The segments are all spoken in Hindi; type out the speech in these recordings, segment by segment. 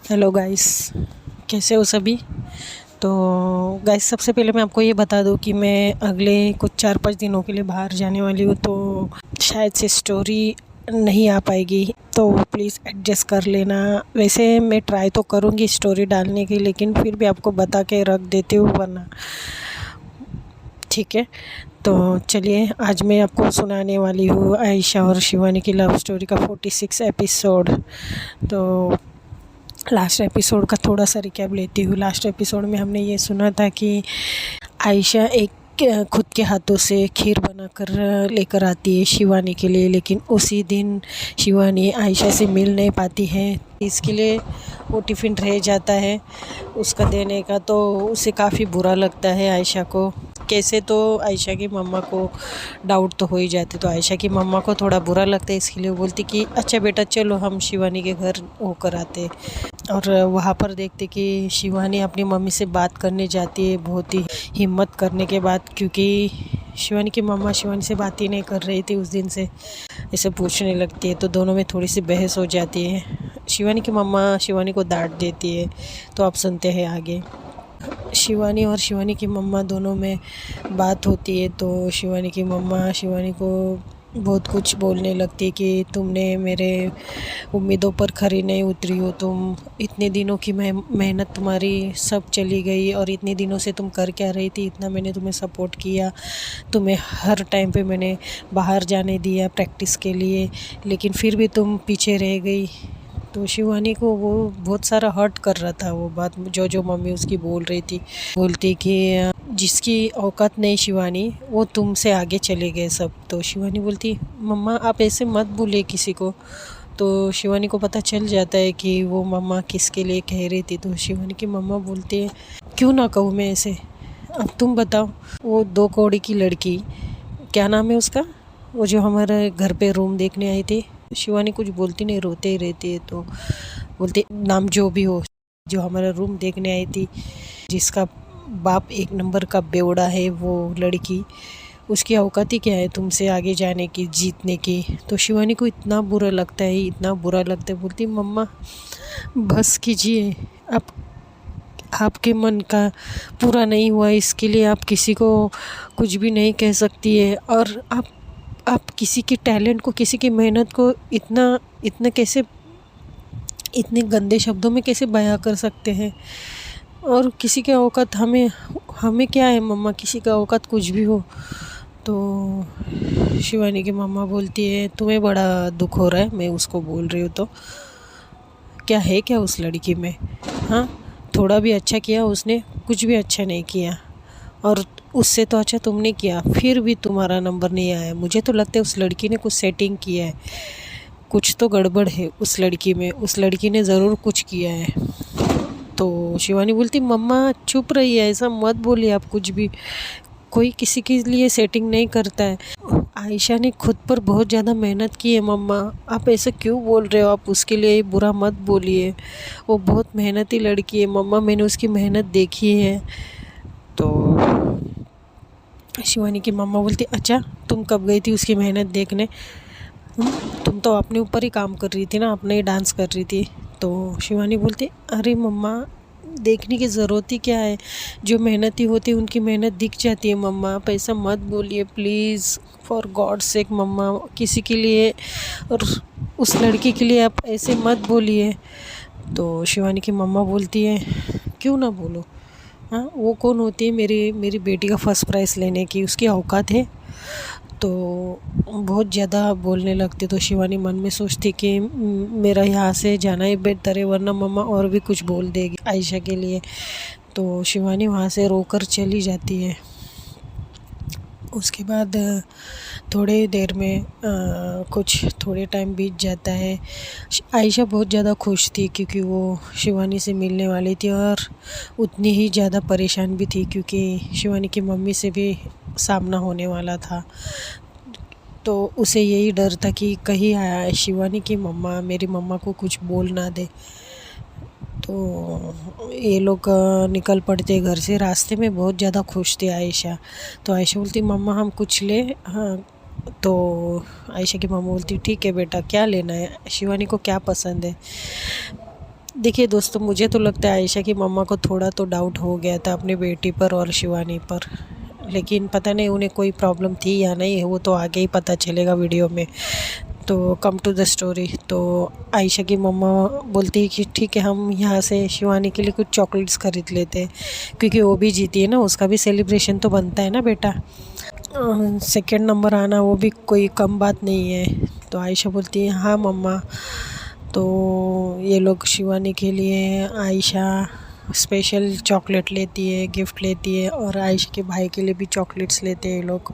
हेलो गाइस, कैसे हो सभी। तो गाइस, सबसे पहले मैं आपको ये बता दूं कि मैं अगले कुछ 4-5 दिनों के लिए बाहर जाने वाली हूँ, तो शायद से स्टोरी नहीं आ पाएगी, तो प्लीज़ एडजस्ट कर लेना। वैसे मैं ट्राई तो करूँगी स्टोरी डालने की, लेकिन फिर भी आपको बता के रख देती हूँ, वरना ठीक है। तो चलिए, आज मैं आपको सुनाने वाली हूँ आयशा और शिवानी की लव स्टोरी का 46 एपिसोड। तो लास्ट एपिसोड का थोड़ा सा रिकैप लेती हूँ। लास्ट एपिसोड में हमने ये सुना था कि आयशा एक खुद के हाथों से खीर बनाकर लेकर आती है शिवानी के लिए, लेकिन उसी दिन शिवानी आयशा से मिल नहीं पाती है। इसके लिए वो टिफ़िन रह जाता है उसका देने का, तो उसे काफ़ी बुरा लगता है आयशा को। कैसे तो आयशा की मम्मा को डाउट तो हो ही जाते, तो आयशा की मम्मा को थोड़ा बुरा लगता है। इसके लिए वो बोलती कि अच्छा बेटा, चलो हम शिवानी के घर होकर आते। और वहाँ पर देखते कि शिवानी अपनी मम्मी से बात करने जाती है, बहुत ही हिम्मत करने के बाद, क्योंकि शिवानी की मम्मा शिवानी से बात ही नहीं कर रही थी उस दिन से। इसे पूछने लगती है, तो दोनों में थोड़ी सी बहस हो जाती है। शिवानी की मम्मा शिवानी को डांट देती है। तो आप सुनते हैं आगे। शिवानी और शिवानी की मम्मा दोनों में बात होती है, तो शिवानी की मम्मा शिवानी को बहुत कुछ बोलने लगती है कि तुमने मेरे उम्मीदों पर खरी नहीं उतरी हो। तुम इतने दिनों की मेहनत तुम्हारी सब चली गई, और इतने दिनों से तुम कर क्या रही थी। इतना मैंने तुम्हें सपोर्ट किया, तुम्हें हर टाइम पे मैंने बाहर जाने दिया प्रैक्टिस के लिए, लेकिन फिर भी तुम पीछे रह गई। तो शिवानी को वो बहुत सारा हर्ट कर रहा था, वो बात जो मम्मी उसकी बोल रही थी। बोलती कि जिसकी औकात नहीं शिवानी, वो तुमसे आगे चले गए सब। तो शिवानी बोलती, मम्मा आप ऐसे मत बोलिए किसी को। तो शिवानी को पता चल जाता है कि वो मम्मा किसके लिए कह रही थी। तो शिवानी की मम्मा बोलती है, क्यों ना कहूँ मैं ऐसे, अब तुम बताओ। वो 2 कौड़ी की लड़की, क्या नाम है उसका, वो जो हमारे घर पे रूम देखने आई थी। शिवानी कुछ बोलती नहीं, रोते ही रहती है। तो बोलते, नाम जो भी हो, जो हमारा रूम देखने आई थी, जिसका बाप 1 नंबर का बेवड़ा है, वो लड़की, उसकी औकात ही क्या है तुमसे आगे जाने की, जीतने की। तो शिवानी को इतना बुरा लगता है, इतना बुरा लगता है। बोलती, मम्मा बस कीजिए, आप आपके मन का पूरा नहीं हुआ, इसके लिए आप किसी को कुछ भी नहीं कह सकती है। और आप किसी के टैलेंट को, किसी की मेहनत को इतना इतना कैसे, इतने गंदे शब्दों में कैसे बयां कर सकते हैं। और किसी के औकात, हमें हमें क्या है मम्मा, किसी का औकात कुछ भी हो। तो शिवानी की मम्मा बोलती है, तुम्हें बड़ा दुख हो रहा है, मैं उसको बोल रही हूँ तो क्या है क्या उस लड़की में। हाँ, थोड़ा भी अच्छा किया उसने, कुछ भी अच्छा नहीं किया। और उससे तो अच्छा तुमने किया, फिर भी तुम्हारा नंबर नहीं आया। मुझे तो लगता है उस लड़की ने कुछ सेटिंग किया है, कुछ तो गड़बड़ है उस लड़की में, उस लड़की ने ज़रूर कुछ किया है। तो शिवानी बोलती, मम्मा चुप रहिए, ऐसा मत बोलिए आप कुछ भी, कोई किसी के लिए सेटिंग नहीं करता है। आयशा ने खुद पर बहुत ज़्यादा मेहनत की है मम्मा, आप ऐसे क्यों बोल रहे हो, आप उसके लिए बुरा मत बोलिए। वो बहुत मेहनती लड़की है मम्मा, मैंने उसकी मेहनत देखी है। तो शिवानी की मम्मा बोलती, अच्छा तुम कब गई थी उसकी मेहनत देखने। तुम तो अपने ऊपर ही काम कर रही थी ना, अपने ही डांस कर रही थी। तो शिवानी बोलती, अरे मम्मा देखने की ज़रूरत ही क्या है, जो मेहनती होती है उनकी मेहनत दिख जाती है मम्मा, आप ऐसा मत बोलिए प्लीज़, फॉर गॉड सेक मम्मा, किसी के लिए और उस लड़की के लिए आप ऐसे मत बोलिए। तो शिवानी की मम्मा बोलती है, क्यों ना बोलो, हाँ वो कौन होती है मेरी मेरी बेटी का फर्स्ट प्राइज़ लेने की, उसकी औकात है। तो बहुत ज़्यादा बोलने लगती। तो शिवानी मन में सोचती कि मेरा यहाँ से जाना ही बेहतर है, वरना मम्मा और भी कुछ बोल देगी आयशा के लिए। तो शिवानी वहाँ से रोकर चली जाती है। उसके बाद थोड़ी देर में कुछ थोड़े टाइम बीत जाता है। आयशा बहुत ज़्यादा खुश थी, क्योंकि वो शिवानी से मिलने वाली थी, और उतनी ही ज़्यादा परेशान भी थी, क्योंकि शिवानी की मम्मी से भी सामना होने वाला था। तो उसे यही डर था कि कहीं शिवानी की मम्मा मेरी मम्मा को कुछ बोल ना दे। तो ये लोग निकल पड़ते घर से। रास्ते में बहुत ज़्यादा खुश थी आयशा। तो आयशा बोलती, मम्मा हम कुछ ले। हाँ, तो आयशा की मम्मा बोलती, ठीक है बेटा, क्या लेना है, शिवानी को क्या पसंद है। देखिए दोस्तों, मुझे तो लगता है आयशा की मम्मा को थोड़ा तो डाउट हो गया था अपनी बेटी पर और शिवानी पर, लेकिन पता नहीं उन्हें कोई प्रॉब्लम थी या नहीं, वो तो आगे ही पता चलेगा वीडियो में। तो कम टू द स्टोरी। तो आयशा की मम्मा बोलती है कि ठीक है, हम यहाँ से शिवानी के लिए कुछ चॉकलेट्स ख़रीद लेते हैं, क्योंकि वो भी जीती है ना, उसका भी सेलिब्रेशन तो बनता है ना बेटा। सेकंड नंबर आना वो भी कोई कम बात नहीं है। तो आयशा बोलती है हाँ मम्मा। तो ये लोग शिवानी के लिए आयशा स्पेशल चॉकलेट लेती है, गिफ्ट लेती है, और आयशा के भाई के लिए भी चॉकलेट्स लेते हैं ये लोग।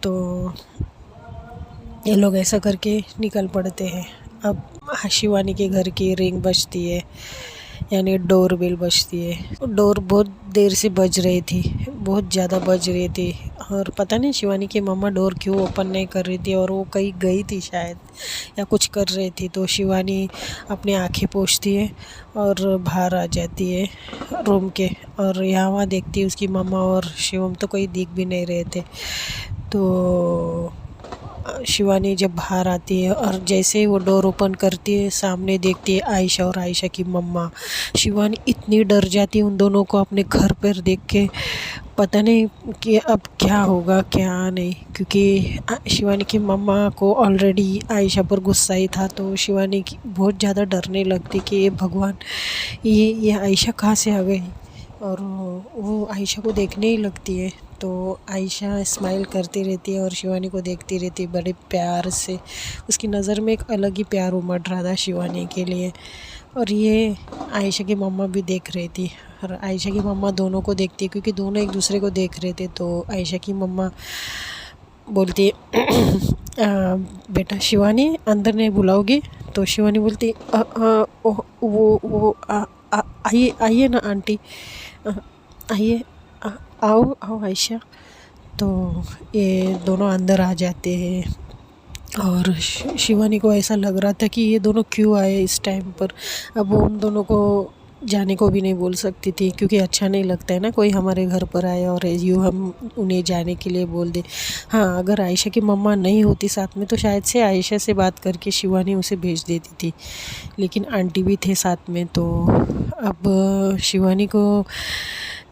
तो ये लोग ऐसा करके निकल पड़ते हैं। अब शिवानी के घर की रिंग बजती है, यानी डोर बेल बजती है। डोर बहुत देर से बज रही थी, बहुत ज़्यादा बज रही थी, और पता नहीं शिवानी की मम्मा डोर क्यों ओपन नहीं कर रही थी, और वो कहीं गई थी शायद या कुछ कर रही थी। तो शिवानी अपनी आंखें पोंछती है और बाहर आ जाती है रूम के, और यहाँ वहाँ देखती है उसकी मम्मा और शिवम तो कोई दिख भी नहीं रहे थे। तो शिवानी जब बाहर आती है और जैसे ही वो डोर ओपन करती है, सामने देखती है आयशा और आयशा की मम्मा। शिवानी इतनी डर जाती है उन दोनों को अपने घर पर देख के, पता नहीं कि अब क्या होगा क्या नहीं, क्योंकि शिवानी की मम्मा को ऑलरेडी आयशा पर गुस्सा ही था। तो शिवानी की बहुत ज़्यादा डरने लगती कि ये भगवान, ये आयशा कहाँ से आ गई, और वो आयशा को देखने ही लगती है। तो आयशा स्माइल करती रहती है और शिवानी को देखती रहती है बड़े प्यार से। उसकी नज़र में एक अलग ही प्यार उमड़ रहा था शिवानी के लिए, और ये आयशा की मम्मा भी देख रही थी, और आयशा की मम्मा दोनों को देखती है क्योंकि दोनों एक दूसरे को देख रहे थे। तो आयशा की मम्मा बोलती है बेटा शिवानी अंदर नहीं बुलाओगी? तो शिवानी बोलती वो आइए आइए ना आंटी, आइए आओ आओ आयशा। तो ये दोनों अंदर आ जाते हैं, और शिवानी को ऐसा लग रहा था कि ये दोनों क्यों आए इस टाइम पर। अब वो उन दोनों को जाने को भी नहीं बोल सकती थी, क्योंकि अच्छा नहीं लगता है ना कोई हमारे घर पर आए और यूँ हम उन्हें जाने के लिए बोल दे। हाँ, अगर आयशा की मम्मा नहीं होती साथ में तो शायद से आयशा से बात करके शिवानी उसे भेज देती थी, लेकिन आंटी भी थे साथ में। तो अब शिवानी को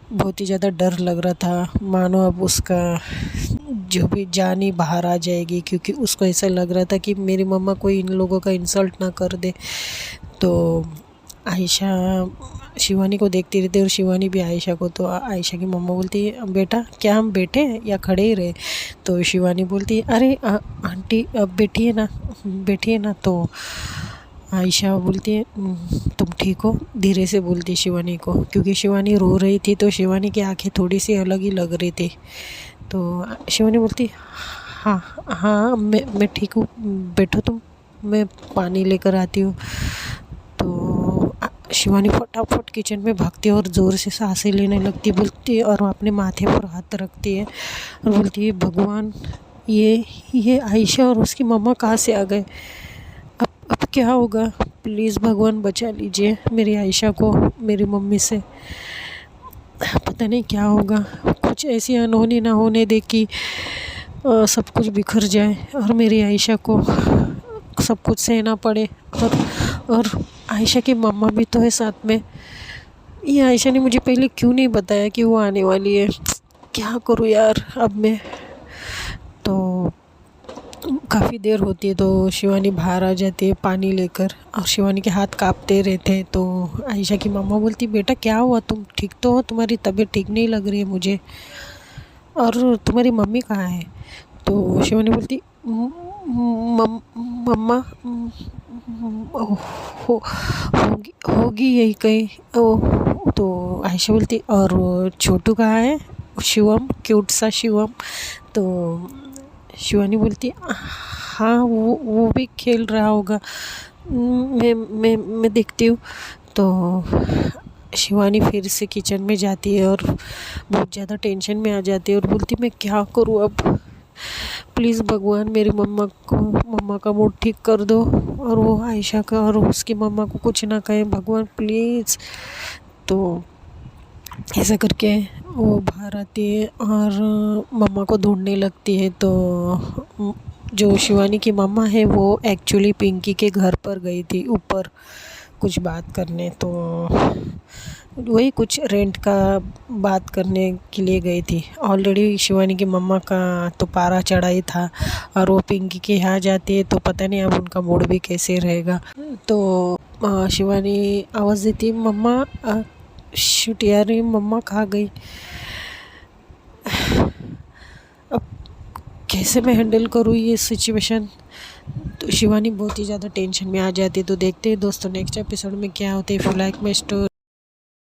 बहुत ही ज़्यादा डर लग रहा था, मानो अब उसका जो भी जान ही बाहर आ जाएगी, क्योंकि उसको ऐसा लग रहा था कि मेरी मम्मा कोई इन लोगों का इंसल्ट ना कर दे। तो आयशा शिवानी को देखती रहती है और शिवानी भी आयशा को। तो आयशा की मम्मा बोलती है बेटा क्या हम बैठे या खड़े ही रहे? तो शिवानी बोलती है अरे आंटी अब बैठिए ना, बैठिए ना। तो आयशा बोलती है तुम ठीक हो? धीरे से बोलती शिवानी को, क्योंकि शिवानी रो रही थी तो शिवानी की आंखें थोड़ी सी अलग ही लग रही थी। तो शिवानी बोलती हाँ हाँ मैं ठीक हूँ, बैठो तुम, मैं पानी लेकर आती हूँ। तो शिवानी फटाफट किचन में भागती है और ज़ोर से सांसें लेने लगती, बोलती है और अपने माथे पर हाथ रखती है और बोलती है भगवान, ये आयशा और उसकी मम्मा कहाँ से आ गए? अब क्या होगा? प्लीज़ भगवान बचा लीजिए मेरी आयशा को मेरी मम्मी से। पता नहीं क्या होगा, कुछ ऐसी अनहोनी ना होने दे कि सब कुछ बिखर जाए और मेरी आयशा को सब कुछ सहना पड़े। और आयशा की मम्मा भी तो है साथ में। ये आयशा ने मुझे पहले क्यों नहीं बताया कि वो आने वाली है? क्या करूँ यार अब मैं। तो काफ़ी देर होती है तो शिवानी बाहर आ जाती है पानी लेकर, और शिवानी के हाथ कांपते रहते हैं। तो आयशा की मम्मा बोलती बेटा क्या हुआ, तुम ठीक तो हो? तुम्हारी तबीयत ठीक नहीं लग रही है मुझे, और तुम्हारी मम्मी कहाँ है? तो शिवानी बोलती मम्मा होगी यही कहीं। तो आयशा बोलती और छोटू कहाँ है? शिवम, क्यूट सा शिवम। तो शिवानी बोलती हाँ वो भी खेल रहा होगा, मैं देखती हूँ। तो शिवानी फिर से किचन में जाती है और बहुत ज़्यादा टेंशन में आ जाती है और बोलती मैं क्या करूँ अब, प्लीज़ भगवान मेरी मम्मा का मूड ठीक कर दो, और वो आयशा का और उसकी मम्मा को कुछ ना कहे भगवान प्लीज़। तो ऐसा करके वो बाहर आती है और मम्मा को ढूंढने लगती है। तो जो शिवानी की मम्मा है वो एक्चुअली पिंकी के घर पर गई थी ऊपर, कुछ बात करने, तो वही कुछ रेंट का बात करने के लिए गई थी। ऑलरेडी शिवानी की मम्मा का तो पारा चढ़ा ही था, और वो पिंकी के यहाँ जाती है तो पता नहीं अब उनका मूड भी कैसे रहेगा। तो शिवानी आवाज़ देती, मम्मा शिट यार, मम्मा कहाँ गई, अब कैसे मैं हैंडल करूँ ये सिचुएशन। तो शिवानी बहुत ही ज़्यादा टेंशन में आ जाती है। तो देखते हैं दोस्तों नेक्स्ट एपिसोड में क्या होता है। If you like my story